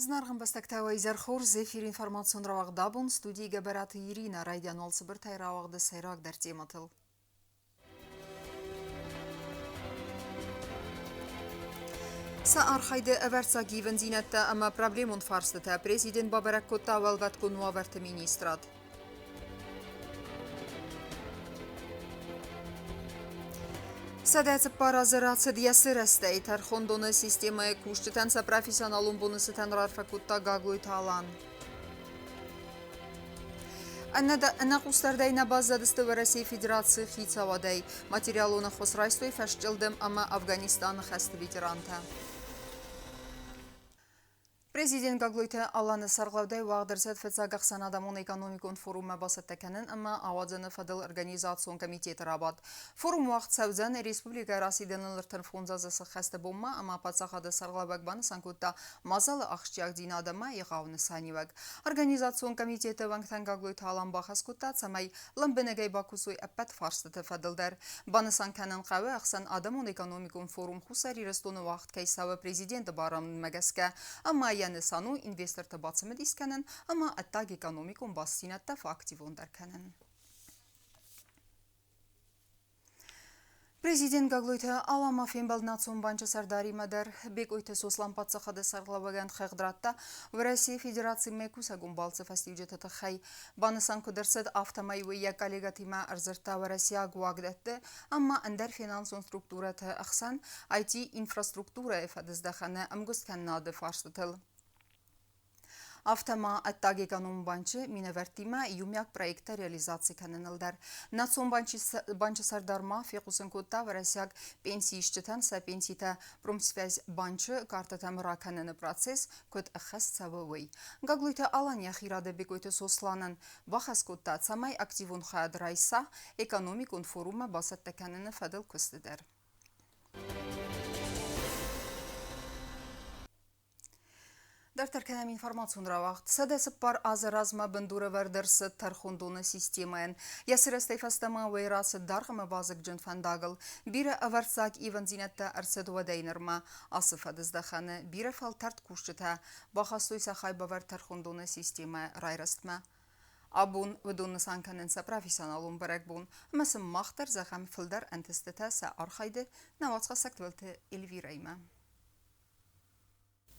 Знарган бастактава изархор зефир информацион равақ дабун студии габараты Ирина райдян олсы бір тайравағды сайрақ дәртематыл. Саар хайды әвәртса гивен зинетті әмі проблемун фарстыта президент Бабарак Котта авалгат күн уаверті министрат. Садәціп паразыра цыдиясы рәстәй тархондоны системы куштытанса профессионалун бунысы танрарфа кутта гаглуй талан. Әнна құстардайна базадысты в России Федерации хитсавадай материалуны хосрайстой фәшчілдім ама Афганистаны хәсті ветеранта. Президент Гаглойта аланы сарғлаудай вағдырсет фетсагақсан адамын экономикон форумы басаттаканын, ама авадзаны фадыл организацион комитеті рабад. Форум вақт сәудзан республика расиданылыртын фонзазысы қасты болма, ама патсақады сарғлабак баны санкутта мазалы ақшчақ дин адама еғауны санивак. Организацион комитеті ваңтан Гаглойта алан бақас кутта цамай ламбенегай бакусуй әппәт фарстыты фадылдар. Баны санканын қавы ақсан адамын экономикон форум хусари рыстоны вақт кайсавы президенті барамын мәгәске, ама яны сану инвесторты бацымы дисканын, ама аттаг экономикун бассинатта фактивон дарканын. Президент Гаглойта алама фембал национ банчы сардари мадар бек ойты сослан патсақады сарғлаваган қағдыратта в России Федерации мекусагун балцы фастивджеті хай банысан кудырсыд автомайвы я коллегатима арзырта в Россия гуагдатты, ама андар финансон структураты ақсан IT инфраструктура эфадыздаханы амгустканнады фарштытыл. Автома аттаг эконом банчы минавертима юмяк проекта реализации канынылдар. Национ банчы сардарма фекусын кутта варасяк пенсии işçıtan sa пенсита промсвязь банчы картатамыра каныны процесс көт әхәс савывый. Гаглойта алания хирады бекойты сосланын вахас кутта цамай активун хадрайса экономикун форума басатта каныны фадыл көстедер. Дартар кәнәм информацион равақт. Садәсіп бар азыразма біндуры вардырсы тархундуны системаен. Ясырастай фастама вайрасы дарғымы базык джын фандагыл. Бірі аварсак иван зинетті арсадуа дайнырма. Асыф адыздаханы бірі фалтарт кушчыта. Бақастойса хайбавар тархундуны система райрастма. Абун выдуны санканынса профессионалун барак бун. Мәсім мақтар зағам фылдар әнтістіті са архайды наватқа сактвылты Эльвирайма.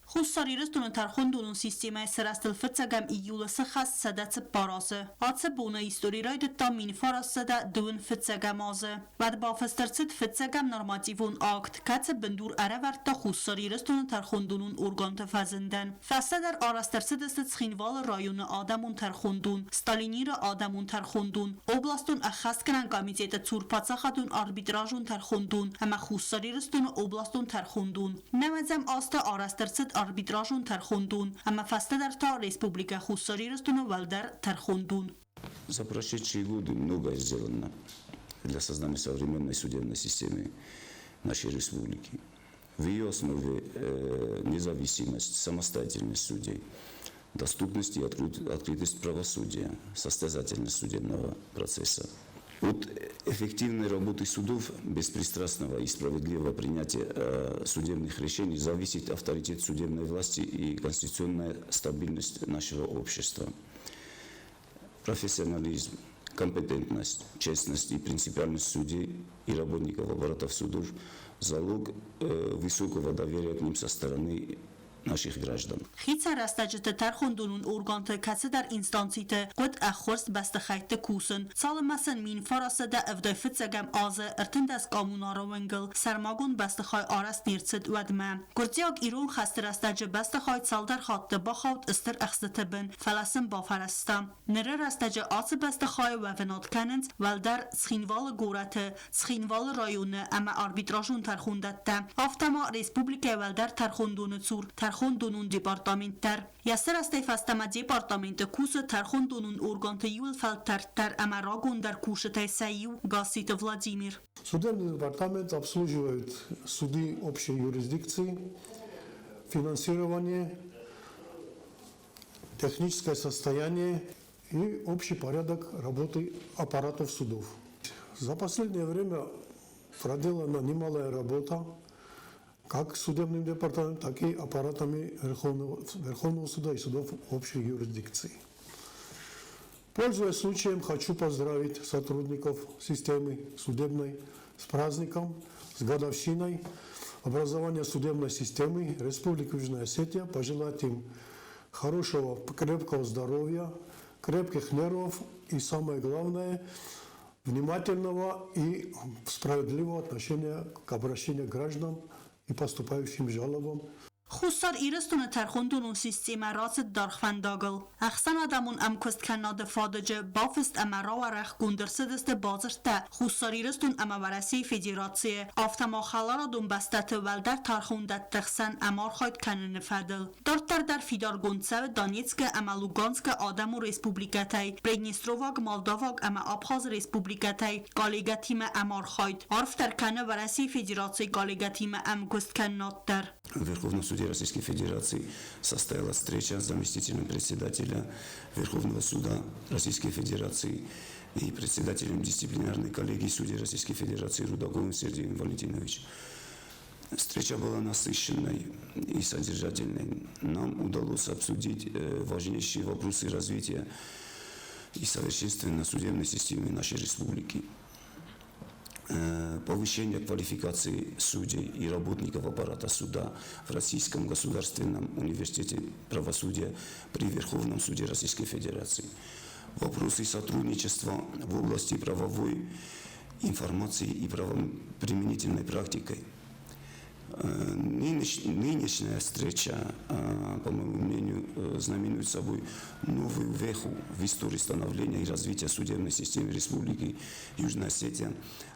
Хуссари рыстуны тархундунун системай сырастыл фыцагам июлы сыхас садацı парасы. Атсы буна истори райдытта мин фарасада дун фыцагам азы. Вад бафыстырцыт фыцагам нормативун акт. Кацı біндур араверtta хуссари рыстуны тархундунун органты фазından. Фасадар арастырцыдысты цхинвалы районы адамун тархундун. Сталиниры адамун тархундун. Областун ахасканан комитеті цурпацахадун арбитражун тархундун. Ама хуссари рыстуны областун тархундун. Намазам асты арастырцыт арбитражун тархундун, ама фастадарта республика хуссари рыстуны валдар тархундун. За прошедшие годы многое сделано для создания современной судебной системы нашей республики. В ее основе независимость, самостоятельность судей, доступность и открытость правосудия, состязательность судебного процесса. От эффективной работы судов, беспристрастного и справедливого принятия судебных решений зависит авторитет судебной власти и конституционная стабильность нашего общества. Профессионализм, компетентность, честность и принципиальность судей и работников аппаратов судов – залог высокого доверия к ним со стороны наших граждан. Хица растаджеты тархундунун органты касы дар инстанцийты код ахорст бастахайты кусын. Салымасын мин фарасыда evday фыцагам азы ыртындас камунара венгл сармагун бастахай араст нирцid ведме. Гурдиак ирон хасты растаджы бастахай салдар хатты бахавт ыстыр ахсыты бин фаласın bafarasta. Nere rastacı atı бастахай вевенат kanınt veldar sxinvalı goratı, sxinvalı rayonu ama arbitrajun tarxundatta. Aftama Respublika veldar tarxundunu tsur tarxundunun departamenttar. Yasır astay fastama departamenti kusu tarxundunun organtı yul feltartar ama ragundar кушатай Саив Гасит Владимир. Судебный департамент обслуживает суды общей юрисдикции, финансирование, техническое состояние и общий порядок работы аппаратов судов. За последнее время проделана немалая работа как судебным департаментом, так и аппаратами Верховного суда и судов общей юрисдикции. Пользуясь случаем, хочу поздравить сотрудников системы судебной с праздником, с годовщиной образования судебной системы Республики Южная Осетия, пожелать им хорошего, крепкого здоровья, крепких нервов и, самое главное, внимательного и справедливого отношения к обращению к гражданам и поступающим жалобам. خصار ایرستون ترخوندون سیستم راست دارخونداگل اخسان آدمون ام کست کناد فادجه بافست امرا و رخ گندرسه دست بازرته خصار ایرستون ام ورسی فدراسیه آفتما خالارا دون بستت ولدر ترخوندت تخسن امار خواهد کنن فدل دارتر در فیدار گندسو دانیتسک ام لوگانسک آدمو ریسپوبلیکتای برگنیستروواگ مالداواگ ام آبخاز ریسپوبلیکتای گالیگتیم امار خواهد عرف در کنه ورسی فدراسی گالیگتیم ام کست کناد در В Верховном суде Российской Федерации состоялась встреча с заместителем председателя Верховного суда Российской Федерации и председателем дисциплинарной коллегии судей Российской Федерации Рудаковым Сергеем Валентиновичем. Встреча была насыщенной и содержательной. Нам удалось обсудить важнейшие вопросы развития и совершенствования судебной системы нашей республики. Повышение квалификации судей и работников аппарата суда в Российском государственном университете правосудия при Верховном суде Российской Федерации. Вопросы сотрудничества в области правовой информации и правоприменительной практикой. Нынешняя встреча, по моему мнению, знаменует собой новую веху в истории становления и развития судебной системы Республики Южная Осетия.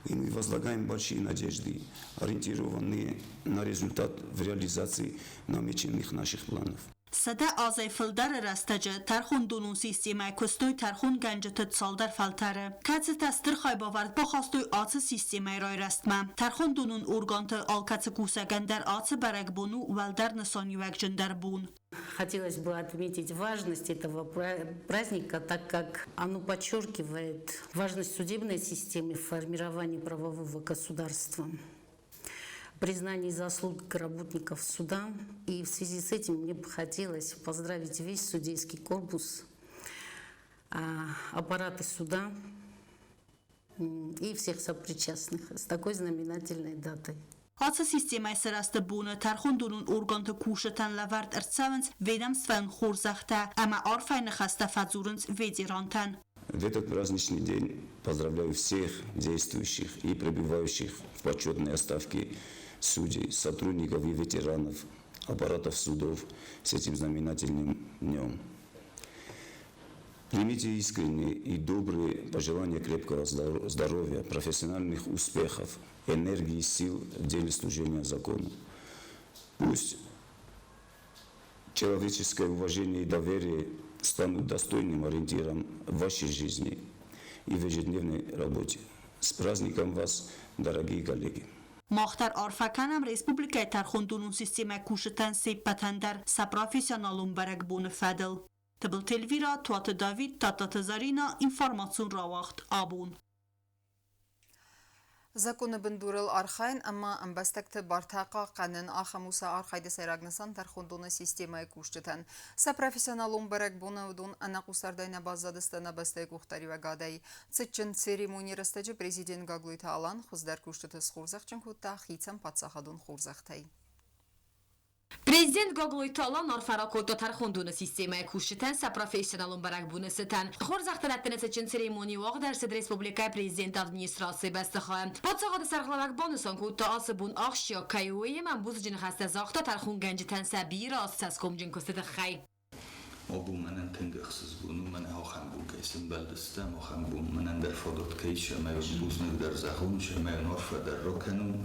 И мы возлагаем большие надежды, ориентированные на результат в реализации намеченных наших планов. سده آزای فلدر رستجه ترخون دونون سیستیمه کستوی ترخون گنجت سالدر فلتره کتس تستر خای باورد بخواستوی آتس سیستیمه رای رستمه ترخون دونون ارگانت آلکتس کوسگن در آتس برگ بونو ولدر نسانی وگ جندر بون. Хотелось бы отметить важность этого праздника, так как оно подчеркивает важность судебной системы в формировании правового государства. Признание заслуг работников суда. И в связи с этим мне бы хотелось поздравить весь судейский корпус, аппараты суда и всех сопричастных с такой знаменательной датой. آتس سیستیمه سرست بونه ترخون دونون ارگانت کوشتن لورد ارتساونس ویدم سفن خورزخته اما عارفین خسته فزورنس ویدیرانتن. В этот праздничный день поздравляю всех действующих и пребывающих в почетной отставке судей, сотрудников и ветеранов аппаратов судов с этим знаменательным днем. Примите искренние и добрые пожелания крепкого здоровья, профессиональных успехов, энергии и сил в деле служения закону. Пусть человеческое уважение и доверие станут достойным ориентиром в вашей жизни и в ежедневной работе. С праздником вас, дорогие коллеги! ماختر آرفکنم ریسپوبلیکای ترخوندونون سیستم کوشتن سیپتن در سپرافیسیونالون برگ بون فدل. تبل تلویرا توات داوید تاتا تزارینا اینفارماسیون راوخت آبون. Законы бендурил архайн, амма амбастакты бартаqa qanın axamusa arxayda sayragnasan tarxunduna sistemaya kuştutan. Sa profesionalum barag bunavdun anaqusardayna bazadistana bastay guxtari ve gaday. Цитчин церемонии растаджи президент Гаглуйта Алан хуздar kuştutu sxurzaqchin hutta xitsam patsaxadun xurzaqtay. Президент Гаглуйта Алан арфаракота тархундуна системая кушитан са профессионалун барак бунасытан. Хорзахтараттыныс için церемонии вақ дәрсід республика президент администрации бастыхаем. Подсағады сарғлавак бонусан кутта асы бун ақшия кайуэе мен буз жин хасты зақта тархун генжитан са бир асы саском жин кустыды хай. Abu menen tengaqsiz bunu mena hoxam bu kaysim baldistam hoxam bu menen der fodot kaysh ma yuzne der zakhun shma norfa der rokanu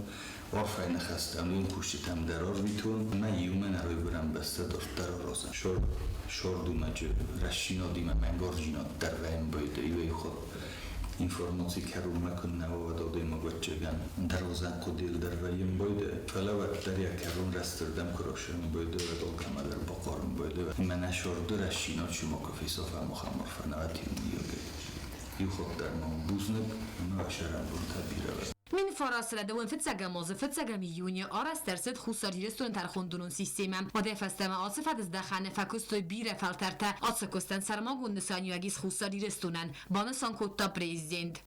warfa ina khastam yum kushitam der orbiton ma yumen aroy buram basta doftar roza shor du maj rashino dima man gorjino der vaim boyde yu khod informatsiya karul makun navada mogotchegan darozan qudil der vaim boyde falavat darya karul rastrdam kroshim boyde va dolkamalar boqorim boyde mana shordu rashino chumoko fisofa muhammad fanati yoge yu khod der mon buznab ma sharan bun tabira من فراسل دوون فتساقم وزي فتساقم يوني آرس درسد خسار يرستون ترخوندونون سيستيمم وده فستم آصفت از دخانه فکستوی بیره فلترته آسکستن سرماگون نسانیاگیز خسار يرستونن بانسان کتا پریزیدنت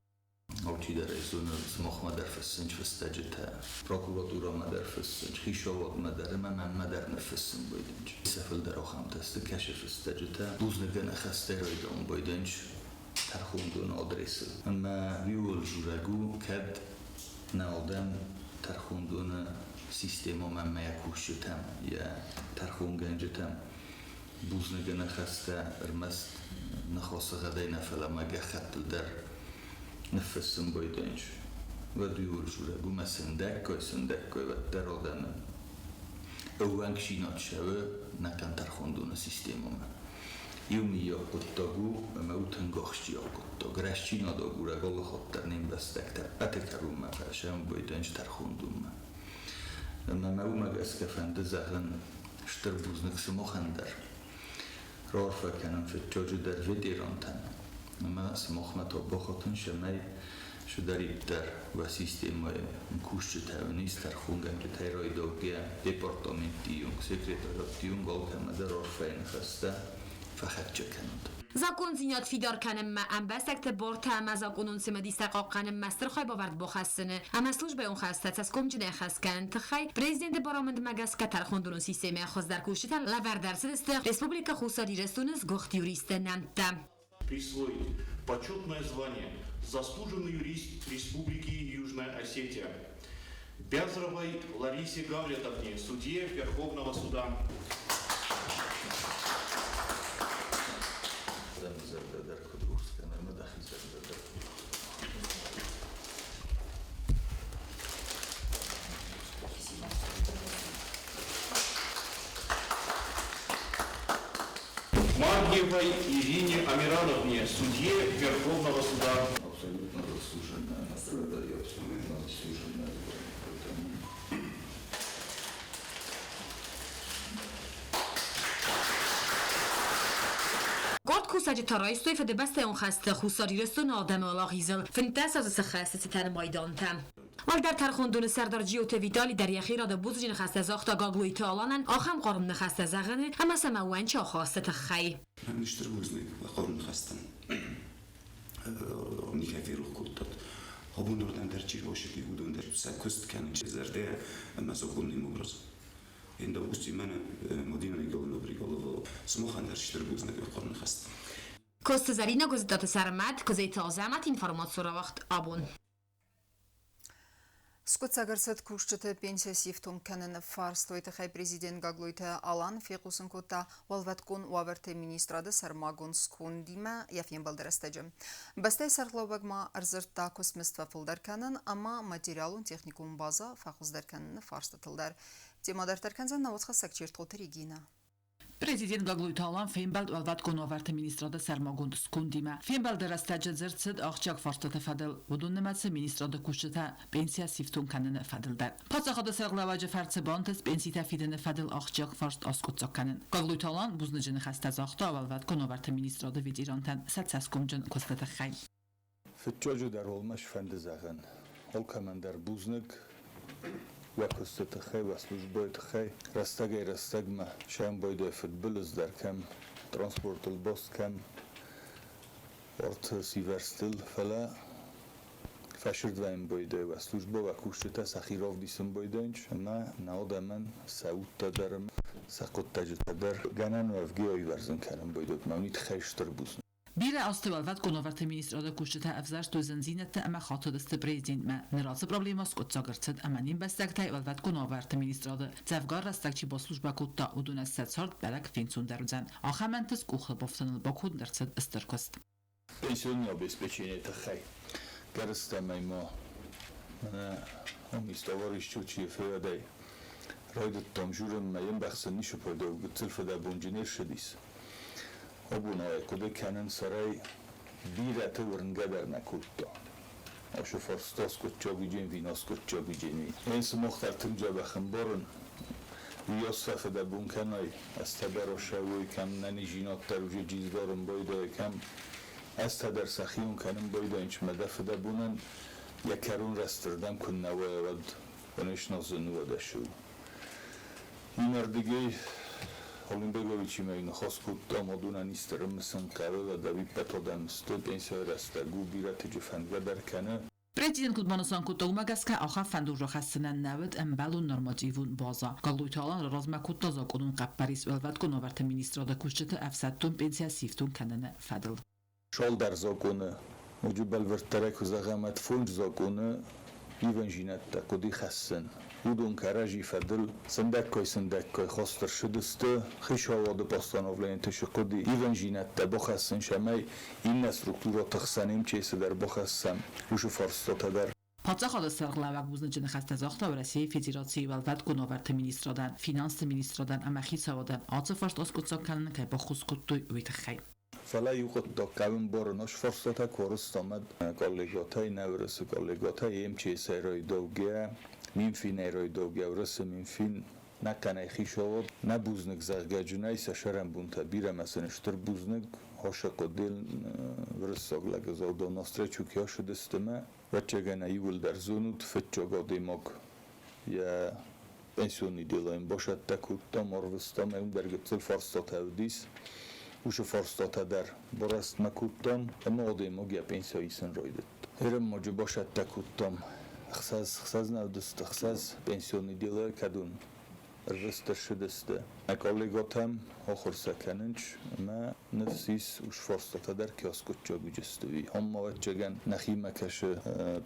Auci de rezonans moch ma der fessench festageta prokuratura ma der fessench hishovod ma der ma der nefessen boydinch sefel der okham test kashe festageta buznegana khasteroidon boydinch tarkhundun adresi ama viol juragu kad na odam tarkhundun sistemo ma yakushutam ya tarkhunganjetam buznegana khasta ermast nakhos gadayna fala ma gakhat der نفسم بایدنش و دیور شده گو ما سندک و در آدم اوانگ شینات شوه نکن ترخوندون سیستم من یومی یا قطعگو و او تنگاخشی یا قطع گرشتی ناداگو را گل خود در نیم بستک تر اتکرون ما فرشم بایدنش ترخوندون من او مگس کفنده زهن شتر بوزنک سمخندر رارفه کنم فتجاج در ویدیران تن ما سمخمت و بخاطن شمای شدارید در و سیستم کوشش توانیست در خونگان که تایرای دوگه دپارتمنتیون سکرتاریاتیون گل کم در رفعین خسته فقط چکند. زاکون زینات فیدار کنم ما ام بستکت بارت هم از زاکونون سمدی استقاق کنم مستر خواهی باورد بخستنه ام اسلوش به اون خسته از کم جنه خست کن تخی پریزیدنت بارامند مگس که ترخوندون سیستم خواست در کوشتن لور درصد است ریسپوبلیکا خوصاری رستونز گختیوریست نمتم. Присвоить почетное звание «Заслуженный юрист Республики Южная Осетия» Бязровой Ларисе Гавриловне, судье Верховного суда. Маргиевой Ирине Амирановне, судье Верховного суда. Абсолютно заслуженная награда и абсолютно заслуженная قرد کوساج ترایستوی فده بسته اون خسته خوصاری رستون آدم آلاغیزل فنتس از سخسته ستن مایدان تم وال در ترخوندون سردار جیوت ویدالی در یخی را ده بوزجین خسته زاختا گاگلوی تالانن آخم قارم نخسته زغنه اما سموانچ آخاسته تخی نشتر بوزنك قارن خستن نيكافي روح كولتات هبون دردن در چیر باشد لیودون در سکست کنن چه زرده اما سکون نیم ابراز این دوستی من مدینه گلو بریگالو سمخان در شتر بوزنك قارن خستن کست زرینا گزیدات سرمد کزیت آزامت اینفارماتسورا وقت آبون Скотсагарсет кушчете пенсия сифтум кенен фарстойте хай президент гаглойте алан фекусун кота валваткун уаверте министрады сармагун скундима яфин балдерестеджем. Бастай сархлобагма арзырта космиства фылдар кенен, ама материалун техникум база фахуздар кенен фарстатылдар. Темадар теркензен навоцха сакчерт отеригина. Президент Гаглуйталан Фейнбалд валваткун уаверте министрады сармагун скундима. Фейнбалд растеджет зырцид ахчак фарстата фадыл. Вудуннематсы министрады кушчета пенсия сифтун канын фадылдар. Пацахада сарглаваджы фарцы бантыс пенсита фидыны фадыл ахчак фарст аскутсак канын. Гаглуйталан бузныжыны хастазахта валваткун уаверте министрады ведирантан сатсаскумжын костата хай. Фетчоджу дар олмаш фандызагын. Олкамандар бузнык وکست خی و службой خی رستگ ما شام باید فوتبال در کم ترانسپورت الباس کم ارت سیورستل فلا فشرد و این باید و служба و کوشته سخیراف دیسم بایدنش ما نهاد من سعود تدرم سقط تجدر گنن و افگی آی ورزن کردم باید مونید خیشتر بوزن Bire astvalvat konovarte ministrada kushta afzars to zanzinete ama khatodiste prezident ma narazı problemas kotsagartsad ama nim bastakta valvat konovarte ministrada zavgar rastakchi ba служба kotta uduna satsart balak finsundarzan axamentes kuxlaboftanil bakun darsad istarkost Пенсионное обеспечение это хай. Кажется, моему он из товарищ чучи феодай. Райдет там журен моим бахсан нишу пойдет, гцельфа да бунжинер шедис. Обуна куда канен сарай бирате ورنگدر نکوتا. آشو فرستاس کت جابیجین ویناس کت جابیجینی. این سمختر تنجا بخنبارن. ویاس فده بون کنای از تبر شوی کم ننی جینات تروجی جیزدارم بایدای کم از تدر سخیون کنم باید اینچ مدفع ده بونن یکرون رستردم کن نوای ود ونش نازنو ودشو این مردگی حالین بگوی چی میگن خواست کود آمادون نیسترم مثل قبل و دوی پتادم استود این سای رستگو بیرت جفند و درکنه Президент Кутманстан Кутогмагаска аха фандуржа хасынан навд эмбалун нормативун база. Галуйталан разма кутта законун қаппарис велват конаварта министрада кушчата афсаттун пенсия сифтун канана фадл. Шол дар законы, муджибал вертарек загамат фунж законы, ивенжинетта куди хассан. Удун каражи фадл, сандаккой хостер шудысты, хишавады постановление тышыкуди, ивенжинетта бохассан шамай, инна структура тахсаним чесы дар бохассан, ушу фарстота дар. Պատսախալը սրղլավակ բուզնջն խաստազախտա Ռուսիայի Ֆեդերացիայի վալվատ կոնովարտ մինիստրոդան, ֆինանս մինիստրոդան, ամախի ցավոդան, ածֆաշտ օսկոցականն կայ բախուսկուտույ ուիթխայ. فلا يقط قبل بارناش فرصتا کورست آمد کالگاتای نورس کالگاتای ام چه سرای دوگه مینفین ایرای دوگه ورس مینفین نکنه خیشاواد نبوزنک زغگجونای سشرم بونتا بیرم مثلا شتر بوزنک هاشا قدل ورس ساگلگ زاودا ناستره چوکی هاشو دستمه و چگنه یول در زونود فتچاگا دیماگ یا پنسیونی دیلایم باشد تکوتا مروستام اون برگتل فرصت هودیس وش فرصت در برست مکوتام اما آدم مگه پنسیاییسن رایدت. هرم ماجو باشد تکوتام خساز نودست خساز پنسیونی دیلر کدون رستر شدسته. اکالیگاتم آخر سکننچ ما نفسیس وش فرصت در کیاسکوت جاگو جستوی. هم مواد جگن نخیم کش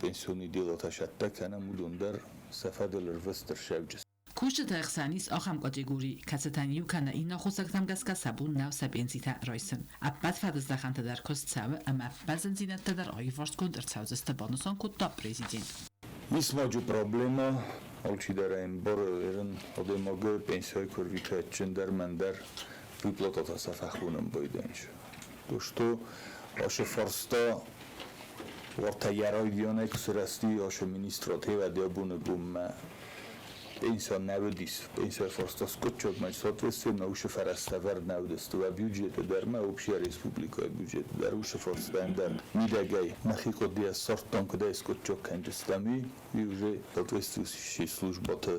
پنسیونی دیلاتش اتکنه مودون در سفد لرستر شوجست. کوشت اخسانیس آخم کاتگوری کساتانیو کنه این نخوسکتم گسکا سبون نو سبینزیتا رایسن. ابد فدز دخانت در کست سو اما بزنزینت در آیفارس کن در سوزست بانوسان کتا پریزیدنت. میسماجو پروبلما olči darajem bor jeden odemogę pensjoj kurwika czender mender wyplata ta safachlunem boydenç. Doştu aşı forsta orta yaraydiyanay kusrasti aşı ministrati ve diabunu bumme pensiyon nevdis pensiyon forsta skutçok maç sotvesi na uşı ferastaver nevdestu ve büdjeti derme opşiya respublika büdjeti der uşı forsta ender midagay naxiko diye sorttan kudai skutçok kendistami ve uže sotvesi službata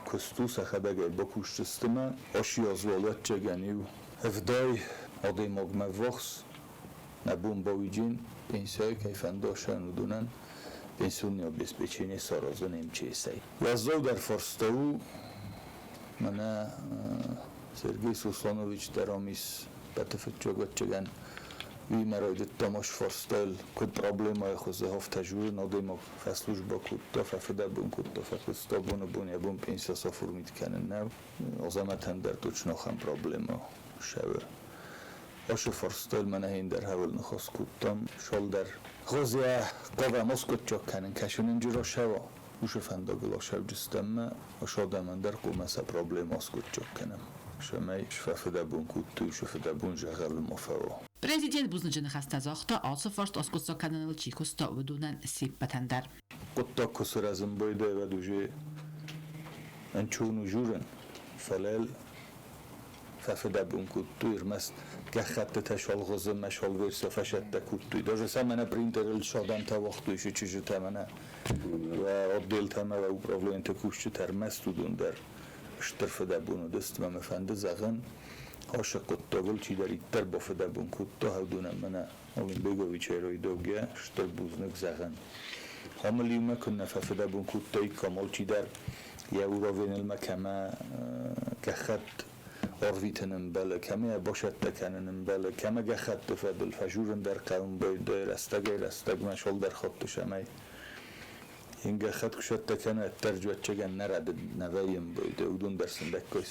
kostu sahadagay bakushtistima aşı yazvalat çeganiv evday ademog mevvaks nabum bavicin pensiyon kayfandaşan udunan пенсионное обеспечение сразу МЧС. Я зов дар форстау мана Сергей Сусланович Тарамис Патефетчоготчаган ви маройд тамош форстал код проблема хозе хафтажур надемо фаслужба кутта фафеда бун кутта фафестабун бун ябун пенсия сафурмит канен нав озаматан дар точно хам проблема шава ашу форстал мана ин дар хавал нахос куттам шол дар خوزه قوه مسکوت چکنن کشون اینجورا شوا وش فنداگل شب جستم و شاده من در قومه سه پروبلم مسکوت چکنم شمای شفافه بون کوتو شفافه بون جغل مفاو. Президент бузначны хастазахта алсафарст аскутса канал чикуста удунан сиппатандар. قطع کسر ازم بایده و دوجه انچون و جورن فلال ففدا بون کوتو ارمست که خط تشال غزه مشال ویسا فشد کوتوی داشته سامانه پرینترل شادم تا وقتویشو چیزی تامنه و عدل تامه و اپراولین تکوشت ترمست دون در اشتر فدا بونو دست و مفنده زغن عاشق قطعگل چی دارید در با فدا بون کوتا هودونم منه اولین بگوی چه روی دوگه اشتر بوزنک زغن حاملی مکن ففدا بون کوتای کامل چی در یه اوراوین المکمه که خط آرویتنم بالا کمی باشد تکننم بالا کمی گه خط تفادل فجورن در قوم باید رستگ مشال در خط شمی این گه خط کشد تکنه ترجمه چگن نرد نویم باید اودون در سندکای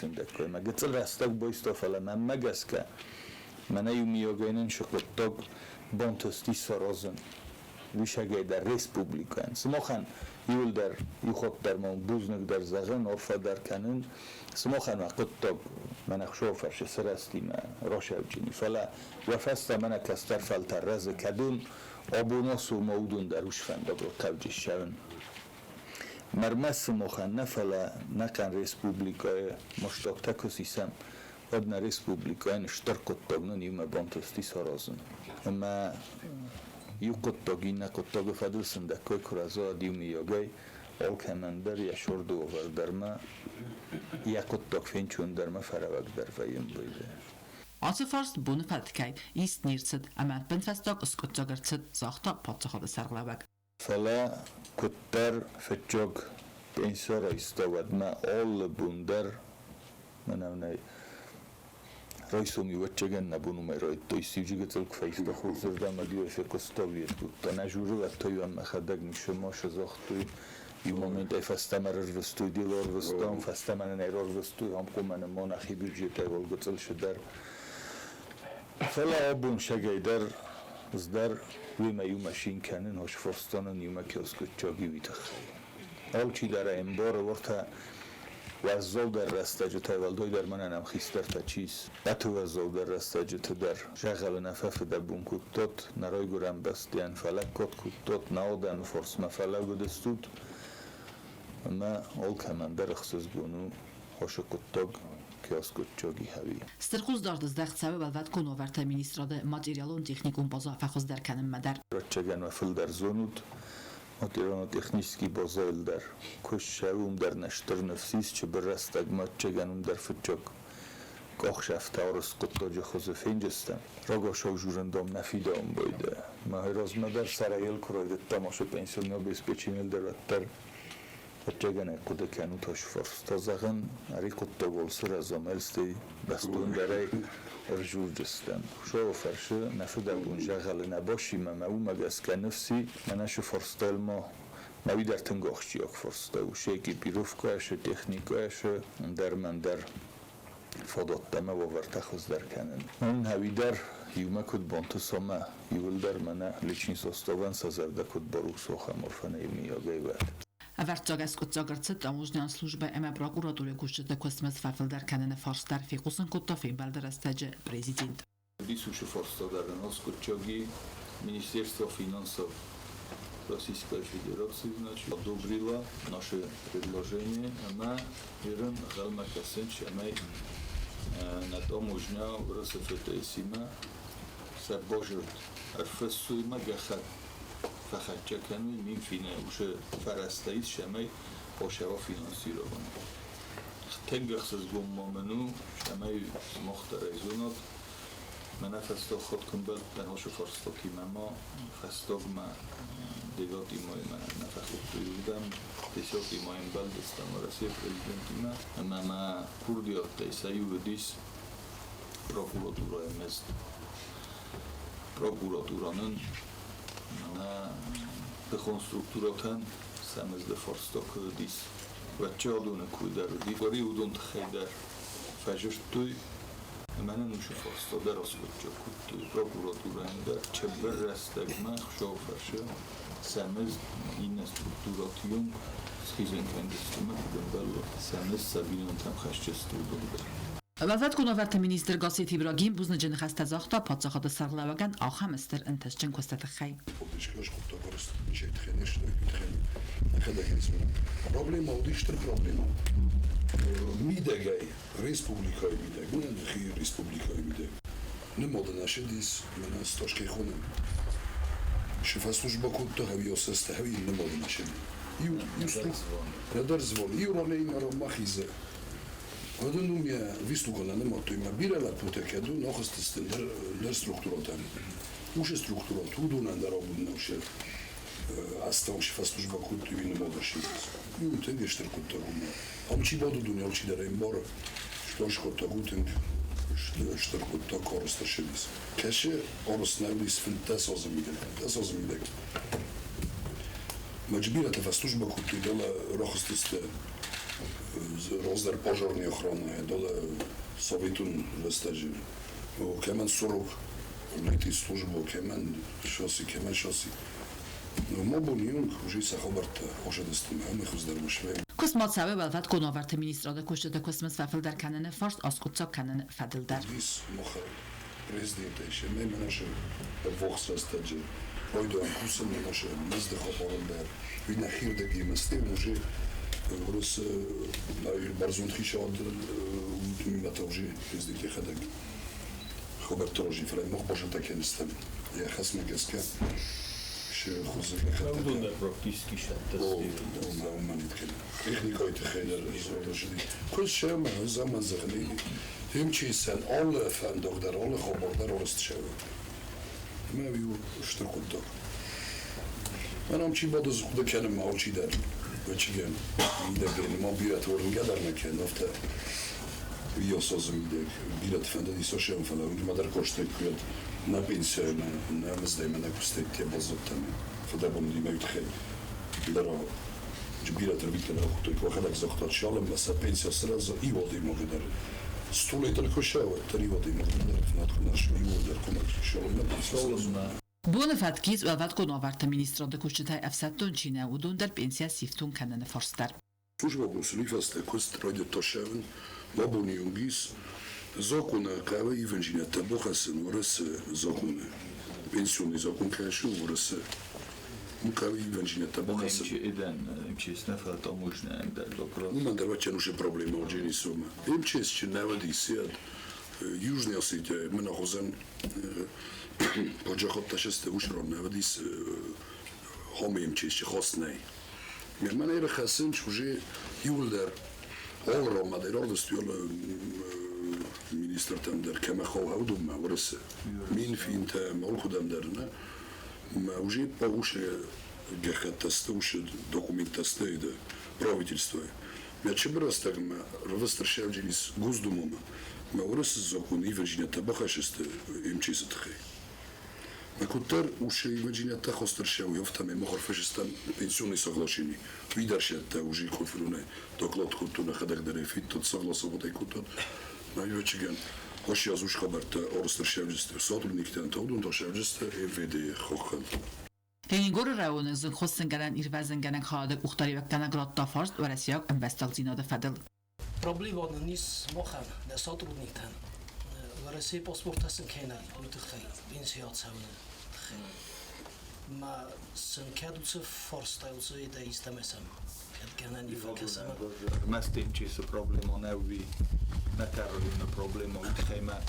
مگه تل رستگ بایستا فلا من مگس که من ایومیاگینن شکلتاگ بانتستی سرازن ویشگه در ریسپوبلیکان سماخن یول در یخوت در من بوزنک در زغن عرفه در کنن سماخن وقت تاگ من اخشو فرش سرستی من راشه بچینی فلا وفستا من کستر فلتر رز کدون آبوناس و مودون دروش فندق رو قوجش شون مرمز سماخن نفلا نکن ریسپوبلیکای مشتاق تکسیسم ودن ریسپوبلیکای نشتر کتاگ نیم بانتستی سرازن اما یو قطاگینه قطاگ فدل سندکای کرازا دیومی یاگای آل کمندر یا شرد و وردرما یا قطاگ فین چون درما فراوگ در ویم بوده. Átfarst búnaferðkæð íst nýrtsið að bindfestak og skutjagartsið sátta patsaháði sarglavag. فلا كتر فتجوج بإنسان يستودنا all بندر من أنا رئيسهم يوجهن نبونو ما رأيت تويسيجي قتلك فايز دخول زردا ما ديو في كستاويت كنت أنا جورو وقتي أما خدق مشما شزاختوي يومين تاي فاستمر الرستوي ديلور رستام فاستمر نيرور رستوي هم قوم أنا ما نخي بيجي تاي والقتل شدر فلا أبون شجيدر زدر وما يومشين كانن هاش فرستانن يوم كياسكت جاگی ویتخی. آل چی در انبار ورتا وزال در رستجه تولدای در من انم خیستر تا چیز. بطو وزال در رستجه در شغل نفف در بون کتات نرای گرم بستیان فلک کت کتات نادن فرس مفلک گدستود. اما آل کمندر اخصاص گونو هاش کتاگ Styrkuzdardı zdəxtsəvi vəlvət konovertə ministradı materialon texnikun baza fəxuzdərkənin mədər. Röçəgən və fil der zonud, materialon texniski baza der. Koşşəvum der nəştır nefsiz ki bir rəstəg matçəgənum der fıçaq. Qax şəftəvrız qıtlarca xozu fencəstəm. Raqa şavjurendam nəfidam boyda. Mahirazma der sarayel kuraydı tamaşa pensiyonya bezpeçinil der vətlər. Çegene kuda kanu taş farstazağın ari kutta bolsur azamelsti bastun derey erjurcistan. Şo farşı nafida bunjagal nabashi mama magaska nafsi ana şu farstalma ما در تنگاخچی اک فرسته و شیکی پیروفکاش تکنیکاش در فضات دمه و ورتخوز در کنن من هوی در یومه کد بانتو سامه یول در منه لیچین ساستوان سازرده کد باروک سوخه مرفنه میاگه ورد Vercagaz kutsagartsız taможnyan служба эме прокуратура кушчыты көсмөс фафилдер фарстар фикусын куттафин балдырастажы президент. Бисуши фарстадардан оскутчаги Министерство финансов Российской Федерации одобрила наше предложение. Она Иран Галма Касенч, она на таможня в РСФТСима сабожит арфасуима гахат فخچکنی میم فینه وشه فرستایید شمای باشوا فینانسیروان تنگخصز گم مامنو شمای مخترزونات من فستا خود کنبل تنهاش فرستا کی ماما فستاگ ما دیگاتی مای من نفخت تویودم دیساتی مایم بل دستم رسی پرزیدنتی ما ما کردیات دیسایی و دیس پروکوراتورا مزد پروکوراتورانن به کنسترکتوراتن سمزده فرستاک دیس و چه آدونه کوی در دیگاری اودون تخیدر فجرش توی من نوش فرستا در اسکت جا کود توی پروکوراتورا در چه بر رستگ من خشاو فرشه سمز این استرکتوراتیون سخیزن کندستیمه کدن بلا سمز سبینان تم خشچستو در Vəzət konovertə minister Qasit İbrahim buznicin xəstəzaxta patsaxadı sarğılavagən axamistır intəşcin köstəti xəy. Problema o diştir problema. Midegay, respublikay mideg, bu ne xi respublikay mideg. Ne moda naše dis, mena stoşke xonem. Şefa služba kutta havi osesta havi ne moda naše. Radar zvon, i rolejna romahize. Odun je vistugala nema to ima birala putekedu nohostisten der strukturotan. Uše strukturot udun da robun uše asta uše fastužba kutu i ne modaši. Ju tenge šter kutaruma. Amči bodu dunjal či da rembor što škota guten šter kuta korosta šedis. Keše oros najlis fintas ozamide. Tas ozamide. Mačbira ta fastužba kutu i dela rohostiste Rozder požarní ochrany, dole Sovětům ve staži. Kemen Suruk, lety službu, kemen šosi. Mobul jung, už se Roberta, ožadestím, a mechus darmošvej. Kosmotsavi vəlvət konovertə ministrada koşuda kosmos fəfildər kənini fars askutsa kənini fədildər. Biz moha prezidente, še ne menaše vox ve staži. Pojdu an kusem menaše mezde hoporonder. Vidna hirde gimestim, už Rus barzun khishad utimimatoji prezidenti khadag Robert Roji frem moh boshata kenistem ya khasma gaska שחוזר אודון דר פרקטיסקי שאתה אומן כן. טכניקה חדר זו שלי. כל שמה זמן זכלי. הם צ'יסן alle van dokter alle geborder rostschewe. Maar wie stukot dok. Maar om chi bod zuk de kenem ma ochi der. Weet je gen. De ben ma birat worden gadar na ken of de. Wie osozum de birat van de social van de maar daar kost ik weet na pensioen na mesdem na kost ik te bozot tam. Voor bom die met geen. Daar birat erbij na goed ik wacht dat zocht shalom mas pensioen сразу и вот и могу dar. Стуле только шева, 3 воды можно наш юдер коммерческого. Бонефат киз و وقت کنآورت مینیستران کشته افسدتون چینه و دون در پنسیا سیفتون کنن فرستر. Служба консулифаста кост радио Тошевен, Бабуни Юнгис, Зокуна Кава и Венжинята Бохасен, Ворес Зокуна. Пенсионный закон Кашу, Ворес Мукави и Венжинята Бохасен. МЧС нефалт омужна дар допрос. Има дървачен уше проблема от жени сума. МЧС че навади сият Южния Осетия, менахозен поджахот ташесте ушрон навадис хоми МЧС че хостней. Мен ера хасен чуже юлдер олро мадерол стюл министр там дер кема хол хавдум ворс мин финт мол худам дерна ма уже пауше гехатасты уше документасты да правительство. Я чебрас так ма востращавджинис гуздумома ма ворс закон и вежинята бахашесте МЧС тхе. Макутар уше имаджинята хостршау ёфтаме мохорфешестан пенсионный соглашение. Видаршата уже конфруне доклад кутуна хадагдере фит тот согласоводай кутот. Највечеген Hoş yazmış haberde orası şevciste. Sotrudnikten tavdun da şevciste evde hokan. Fenigor rayon zın xossen gelen irvezen gelen xadı uxtari vaktana gratta farz ve resiyak investalzinada fadil. Проблема nis mohan da sotrudnikten. Ve resi pasportasın kenal lütxay insiyat savna. Ma sen kadutse forstayılse da istemesem. Kadganan ifakasam. Mestem çesi problema nevi. Натеррорна проблема от хема.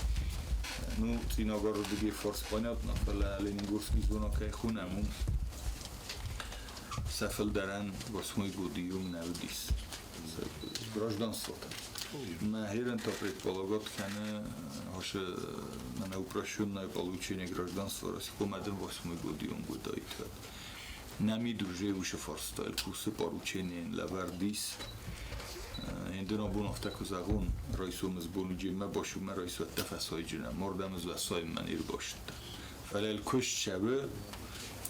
Ну, Циногору други форс понятно, фала Ленингурский звонок е хунаму. Сафел даран 8 годиум навдис. Гражданството. Махирен то предполагат хана хоше на неупрощенное получение гражданства расхомаден 8 годиум годайт. Нами друже уше форстайл курсы поручение лавардис. Endona bunov tako zagun roisumuz bunujime boşuma roisu tefasojina mordamız ve soyman irboşta. Falel kuş çabı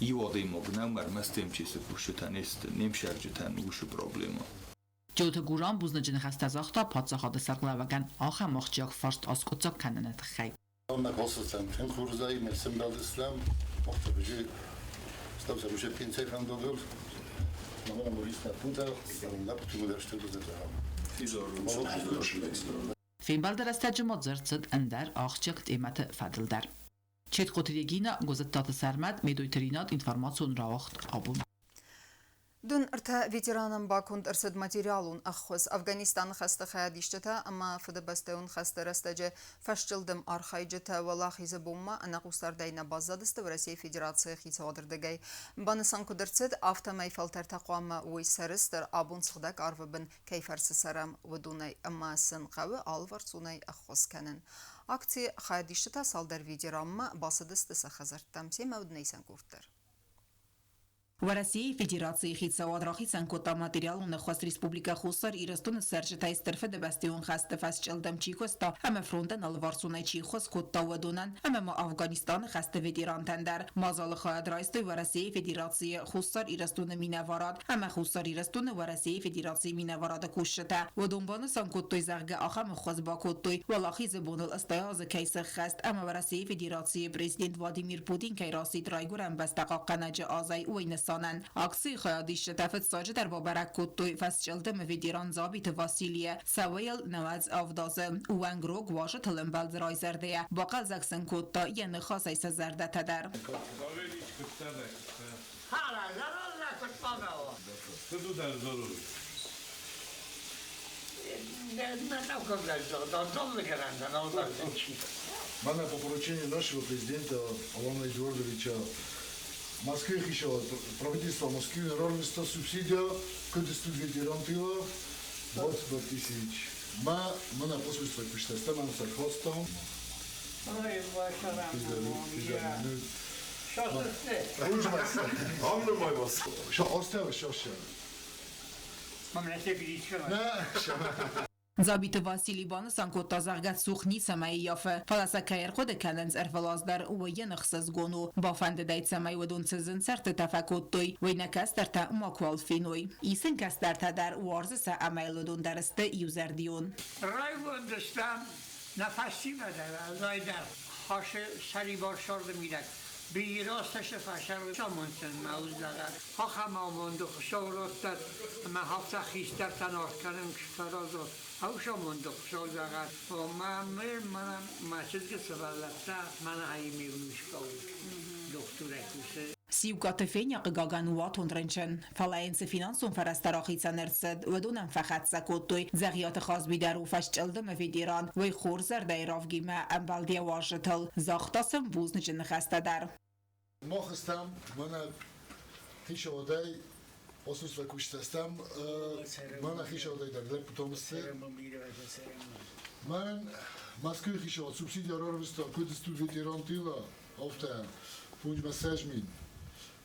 iyi oday mognam var mestemçisi kuşutan ist nemşerciten uşu problema. Ջոթը գուրան բուզնջնի խստազախտա փածախադը սակլավական ախա մոխջակ ֆարստ ասկոցակ կանանա տխայ Ona kostasam ten kurzay mesim daldislam muhtabici stavsa pince kandogul Mama Morista punta la putu dershtel buzeta Финбалдер استجمع زرتد اندر آخچک تیمت فدلدر. چیت قطریگینا گذشت سرمت میدویترینات اینفورماسیون راوخت آبون. دون ارتا ویترانم باکند ارسد ماتریالون اخوز افغانستان خسته خیادیشته اما فد بستون خسته رستجه فشلدم آرخایجته ولا خیز بوما انا قصر دینا بازدست و روسیه فدراسیه خیز آدردگی بانسان کدرسد آفتا میفلتر تقوام وی سرستر آبون صدق آرو کیفرس سرم و دونی اما سن قوی آلورسونی اخوز کنن. اکتی خیادیشته سال در ویترانم بازدست سخزر تمسی مود نیسان گفتر. Россия Федерации хитсавад рахисан кота материалун хваст республика хусар ирастун сержтай стерфе дебастион хаст фасчелдам чикоста ама фронтен алварсунай чихос кота вадунан ама Афганистан хаст ветеран тендер мазал хад раистой Россия Федерации хусар ирастун минаварад ама хусар ирастун Россия Федерации минаварад кушта ودنبان سان کوتوی زرگ آخم خواست با کوتوی ولاخی زبانل استیاز کیس خست اما رسی فدراسیون پرزیدنت ولادیمیر پوتین که راسید رایگورم بستقا قناج آزای وینسانن اکسی خیادیش تفت ساجه در بابرک کوتوی فسچلدم ویدیران زابیت واسیلیه سویل نواز افدازه وانگروگ واشه تلمبلز رای زرده باقل زکسن کوتا ین خاصی سزرده تدر По поручению нашего президента Алана Эдуардовича В Москве еще правительство Москвы ровно субсидия, когда студент ветерантила, 22 тысяч. Мы на посольство пришли, там с хвостом. ضابط واسیلی بانسان که تازه سوخنی سمای یافه فلاسه کایر خود کلنز ارفلاس در و ینخصص گونو بافند دایت سمای و دون سزن سرت تفکوت توی و نکس در تا ماکوال فینوی ایسن کس در تا در وارز سا عمل دون درست یوزر دیون رای بودستم نفسی بدر رای در خاش سری بار شرد میدک بی راستش فشر شامونتن موز دارد خواهم آموند و خشال راستد من هفته خیستر تنار کنم کشفراز و او شاموند و خشال دارد و من مسجد که سبالتا من هایی میونوش کود دکتر اکوسه سیوکات فینیا قگاگان واتون رنچن فلاینس فینانسون فرستراخی سنرسد و دونم فقط سکوتوی زغیات خاص بیدر و فشچلدم فیدیران و خورزر دایرافگی ما امبالدی واشتل زاختاسم بوز نچن خسته در ما خستم من خیش آدای اساس و کشتستم من خیش آدای در لب تومسته من مسکوی خیش آد سوبسیدیا را روستا کود استود ветеран тыла автор пункт массажмин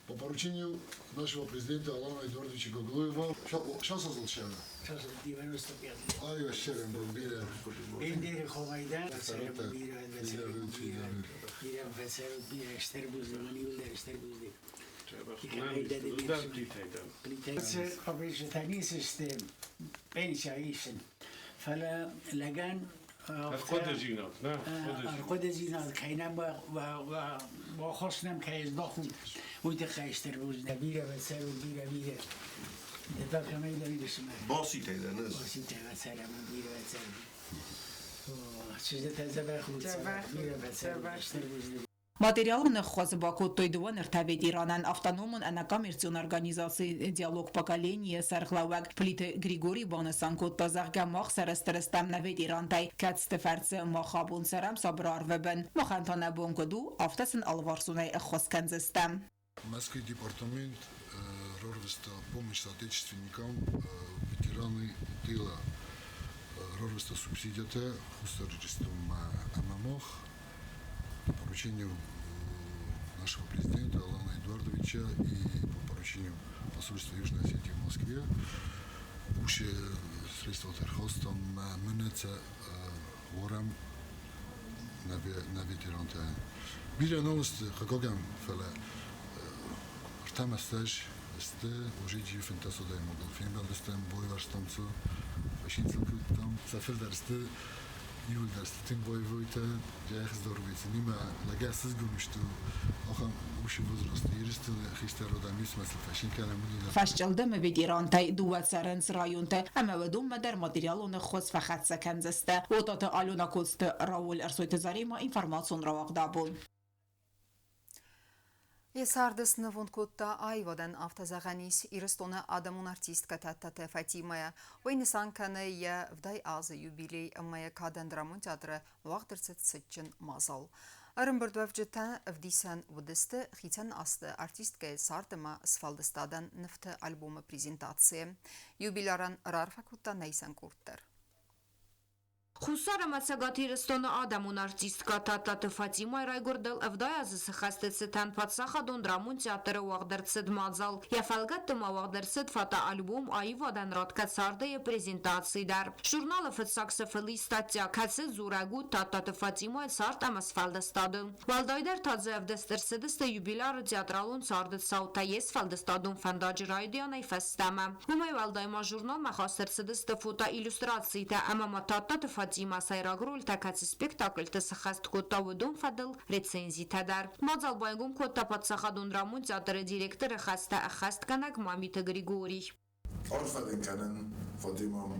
по поручению нашего президента Алана Эдуардовича Гоглоева. Что создал сейчас? Сейчас 95. Ай, вообще, бомбили. Бендери Хомайдан, Бирам Фесеру, Бирам Штербузды, Манивлер Штербузды. Плитейцы обрежетани систем, пенсияишен. فلا لجان خود زینات نه خود زینات کینم با خواستم که از داخل وقتی خیشتر بود بیره و سر و بیره دفعه کمی داری دشمن باسی تیده نه باسی تیده سر من بیره و سر چیزی تازه بخود سر بیره و سر باشتر بود Материалын хвоз бакут тойдуан иртабет Иранан автономун анакоммерцион организации диалог поколения сархлавак плите Григорий Бонасан кот тазарга мах сарастерстам навет Ирантай катстефарце махабун сарам сабрар вебен махантана бонкоду автасын алварсунай хвоз канзестам. Москвий департамент Рорвеста помощь соотечественникам ветераны тыла Рорвеста субсидията хустарджистум амамох по поручению нашего президента Алана Эдуардовича и по поручению посольства Южной Осетии в Москве уши средства терхостом менеца ворам на ветеранта. Биля новост хакогам фела ртама стаж сте ожиджи фантасодай модел финбалдестем бойварстамцу фашинцу там сафер дарсте Юл дарстин бойвойта жайх здоровец нима лагасыз гумшту ахам уши возраст иристе хистер родамис масл фашин канамуни фашчалдам ветерантай дуатсаренс районта ама ведум мадер материалон хос фахат саканзесте отата алуна кост раул арсойт зарима информацион равагдабун Есардыс нывункутта айвадан автозағанис ирыстоны адамун артистка таттаты Фатимая. Ойнысан каны я вдай азы юбилей мая кадандрамун театры вақтырцет сытчын мазал. Арымбырдвавжыта вдисан вудысты хитан асты артистка сардыма сфалдыстадан нефті альбомы презентации. Юбиляран рарфакутта найсан курттар. Хусара мацагати рестона адамун артистка таттаты Фатима райгордал авдаязысы хастецетан подсахадон драмун театры вагдырцыд мазал. Яфалгаттыма вагдырцыд фата альбом айвадан радкат сардыя презентацийдар. Журналы фытсаксы фыли статья касы зурагу таттаты Фатима сард амасфалдыстады. Валдайдар тазы авдыстырсыдысты юбиляры театралун сардыд саутаес фалдыстадун фандажы райдианай фастама. Умай валдайма журнал махастырсыдысты фото иллюстрацийта амама таттаты Фатима сайрагрул такацы спектакль тысахаст кота выдум фадыл рецензий тадар. Мазал байгум кота подсахадун рамун театры директоры хаста ахаст канак Мамита Григорий. Орфаден канен Фатима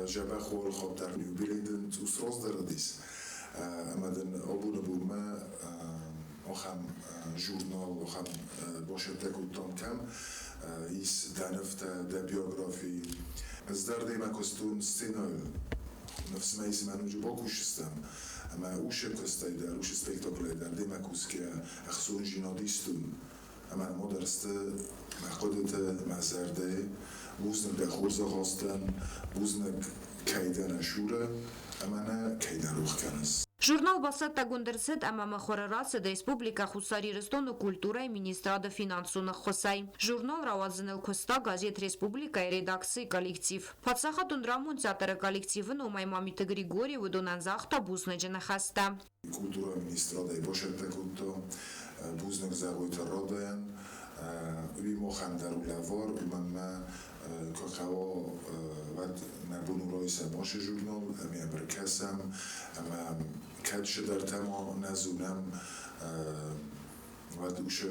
жабахол хобдар юбилейден усроздардис. Амаден обуна бума охам журнал охам бошетекутон кам из данефта да биографии. Здарде има костун сценою نفس ما يسمى نجي باكوش استم اما اوش قصتي در اوش سپیکتاکل در دیمکوس که اخسون جینادیستون اما ما درسته مقادت مزرده بوزنک در خورزه خواستن بوزنک کیدن اشوره اما نه کیدن روخ کنست Журнал басатта гундерсет амама хорерас республика хусарирестону культурай министрада финансуны хосай. Журнал равазынел коста газет республика редакции коллектив. Подсаха тундрамун театра коллективын умай мамиты Григорьеву донанзахта бузнеджена хаста. Культура министрада и бошетта кутто бузнек загойта родаян уи мохандар улавар умама كاكاو ود نبون رئیس باشه ژورنال امی برکسم اما کدش در تما نزونم ود اوش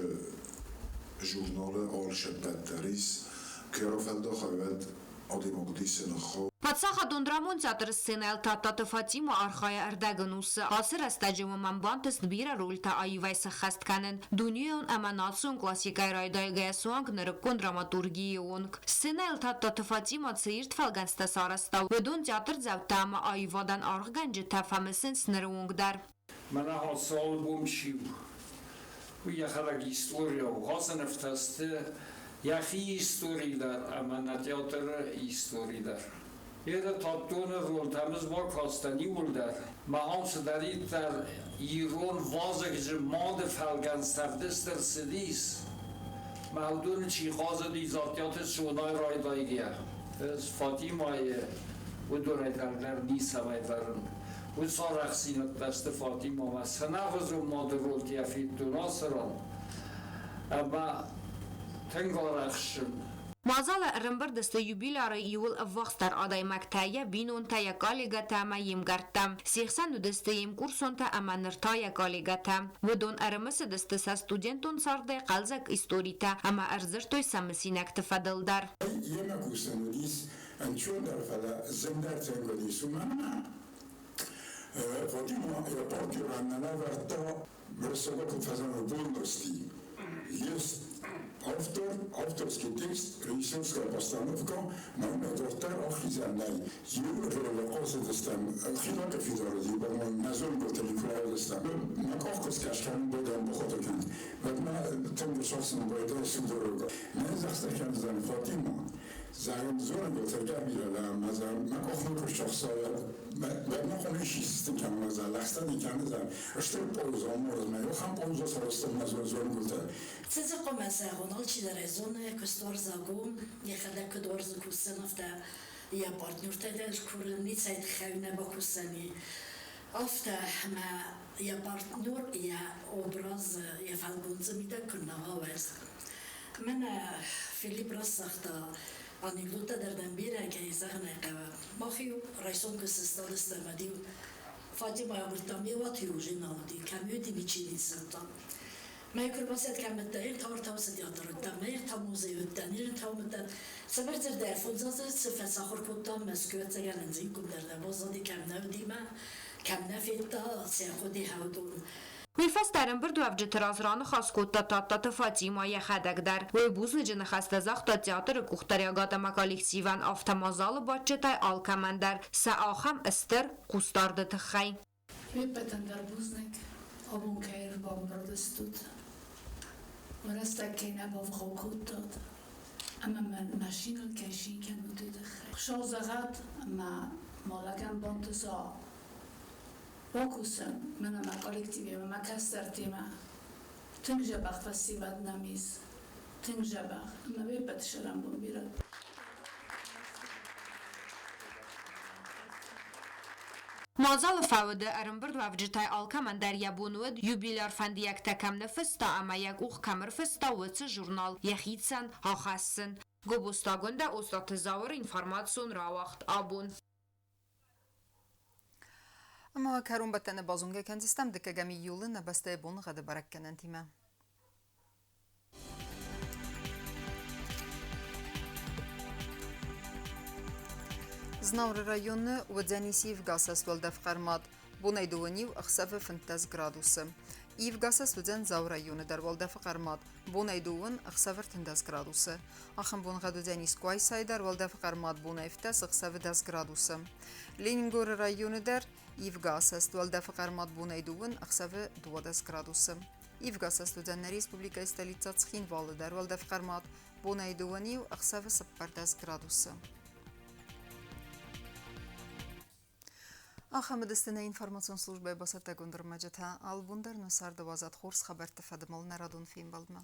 ژورنال آل شبت دریس که رافل داخل ود آدی مقدیس نخو Подсаха дондрамон театр сцена элтата Фатима архая ардагнусы асыр астаджима мамбантес дбира рольта айвайса хастканен дунион аманацион классикай райдай гаясуанг нырыккон драматургионг сцена элтата Фатима цирт фалганста сараста ведон театр завтама айвадан арганджи тафамесен снырыонгдар Мана хасал бомшив я хараг история хасан эфтасте яхи историйлар амана театр историйлар Eda tattone rol tamiz var kastani ulder. Mahams darit der Iran vazek mad felgensterdester sidis. Mevdun çiğazı dizatiyat sonay raydaygiye. Ez Fatima'yı bu dönetler nisamayların. Bu saraxsinet deste Fatima ve senağız o mad rol tiyafit dönasıran. Ama tengarexşin. Мазала рымбырдысты юбиляры июл вахстар адай мактая бинон тая калигата ма емгартам. 80 дысты ем курсонта ама ныртая калигата. Ведон арымысы дысты са студентон сарды қалзак историта ама арзыртой самысинак тыфадылдар. Ема курсанудис анчондар фала зендар тенгодисумана. Фатима я партиранна варта брсога куфазана болности. Есть авторский текст, режиссерская постановка, доктор Охизанай. Юрий Осетестан, Хилака Фидороди, Назон Готелифлаудестан, Макохкос Кашкан Бодам Бохотокин, Вадма Тенгушосен Бойда Судорога. Незахстахан Зан Фатима. Zagen zo'n goterga birala, mazal makofno şahsaya, ben makonu şiştim ki mazal, lakstan ikanı zan, işte pozom orada, yok ham pozo sarıstım mazal zo'n goter. Size komasa Ronald Çiderezon, kustor zagum, yakada kador zakusen hafta, ya partner tedel kurun nitsayt xevne bakusani. Hafta ma ya partner ya obraz ya falgunzımida kunna havas. من فیلیپ راستختا anekdota derden biri ki zahne kava. Mahiyo rayson kısıstal istemedi. Fatima yavrutam yavatıyor jinaldi. Kamyo dimiçin insantan. Mekür basit kametten tavır tavsiye yatırıktan. Meyir tamuze yütten. Yerin tamudan. Seberdir der funzası sıfır sahur kuttan mesküvet gelen zinkum derden. Bozadi kamne dima. Kamne fitta siyahudi havdun. Вифас дарен бирду авджитразраны хаскотта таттаты Фатима яхадагдар. Вой бузнеджины хастазахта театры кухтарягатама коллективан автомазалы баччатай алкамендар. Саахам истер кустарды тыхай. Випетендар бузнек обун кайр бомбардыстуд. Урастакейна бовхокуттад. Ама мен машинал кайшин кен будыдыхай. Шалзагат ама малаган бантыза. باکوسم منم کالکتیوی و مکستر تیما تنگ جبخ فسیبت نمیز تنگ جبخ اما بیپت شرم بون بیرد Mazal fawde arınbird ve vcitay alkaman der yabunwed jubilar fandiyak takam nefesta ama yak uch kamr festa wetse jurnal yachitsen hachassen. Gobustagonda ostat zavr information rawacht abun. اما کارون بتن بازونگه کنزستم دکه گمی یولن نبسته بون غده برک کنن تیمه. زناور رایون و دنیسیف گاسس ولدف قرماد بونای دوانیو اخصاف 5 گرادوس. Իվգասը ստուդեն զավրայյունը դարվալ դեֆղարմատ, բոնայդուվն ըխսավր թնդաս գրադուսը, ախն բոն ғադուդեն իսկվայ սայ դարվալ դեֆղարմատ բոնայվտես ըխսավը դաս գրադուսը, Լենինգոր ռայյունը դար Իվգասը ստուալ դեֆղարմատ բոնայդուվն ըխսավը դուադաս գրադուսը, Իվգասը ստուդենների Ռեսպուբլիկայի ստելիցած խին վալը դարվալ դեֆղարմատ բոնայդուվնի ու ըխսավը սպպարտաս գրադուսը. Ахамедестина информацион служба басата гундермаджата албундер насар 12 хорс хабар тафадмал нарадун фим балма